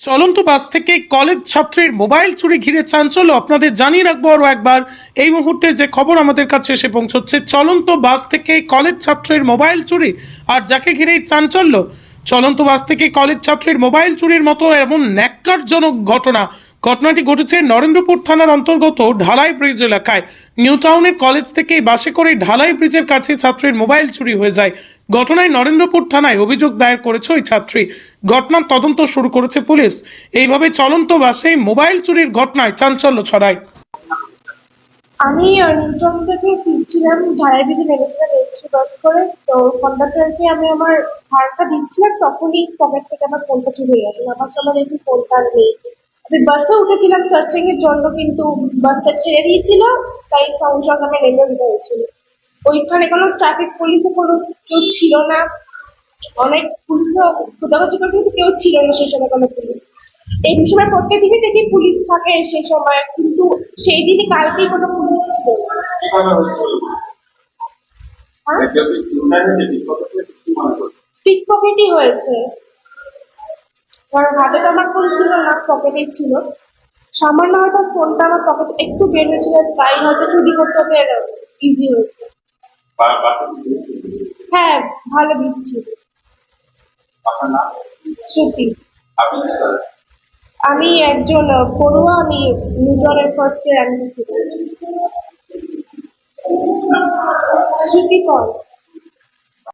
চলন্ত বাস থেকে কলেজ ছাত্রীর মোবাইল চুরি ঘিরে চাঞ্চল্য। আপনাদের জানিয়ে রাখবো আরো একবার, এই মুহূর্তে যে খবর আমাদের কাছে এসে পৌঁছচ্ছে, চলন্ত বাস থেকে কলেজ ছাত্রের মোবাইল চুরি আর যাকে ঘিরেই চাঞ্চল্য। চলন্ত বাস থেকে কলেজ ছাত্রীর মোবাইল চুরির মতো এমন ন্যাক্কারজনক ঘটনাটি ঘটেছে নরেন্দ্রপুর থানার অন্তর্গত ঢালাই ব্রিজ এলাকায়। নিউ টাউনের কলেজ থেকে বাসে করে ঢালাই ব্রিজের কাছে ছাত্রীর মোবাইল চুরি হয়ে যায়। ঘটনায় নরেন্দ্রপুর থানায় অভিযোগ দায়ের করেছে ওই ছাত্রী। ঘটনার তদন্ত শুরু করেছে পুলিশ। এইভাবে চলন্ত বাসে মোবাইল চুরির ঘটনায় চাঞ্চল্য ছড়ায়। আমি নিউটাউন থেকে ফিরছিলাম, ঢালাই ব্রিজে নেমেছিলাম এসটি বাস করে। তো কন্ডাক্টরকে আমি আমার ভাড়াটা দিচ্ছিলাম, তখনই পকেট থেকে আমার ফোনটা চুরি হয়ে গেছে। আমার সময় দেখি ফোনটা আর নেই। আমি বাসে উঠেছিলাম সার্চিং এর জন্য, কিন্তু বাসটা ছেড়ে দিয়েছিল, তাই সঙ্গে সঙ্গে আমি নেমে উঠে হয়েছিল। ওইখানে কোনো ট্রাফিক পুলিশে কোনো কেউ ছিল না। অনেক পুলিশও খোঁজাখুঁজি করছে, কিন্তু কেউ ছিল না সেই সময় কোনো পুলিশ। এই সময় প্রত্যেক দিনই দেখি পুলিশ থাকে সেই সময়, কিন্তু সেই দিনই কালকেই কোনো পুলিশ ছিল না। পিক পকেটই হয়েছে, কারণ হাতে তো আমার ফোন ছিল না, পকেটেই ছিল। সামান্য হয়তো ফোনটা আমার পকেট একটু বের হয়েছিল, তাই হয়তো চুরি করতে হতে ইজি হয়েছে। হ্যাঁ, ভালো দিচ্ছি। শ্রুতি। আমি একজন পড়ুয়া, আমি নিউটনের ফার্স্ট ইয়ার অ্যাডমিনিস্ট্রেশন করছি। শ্রুতি কর।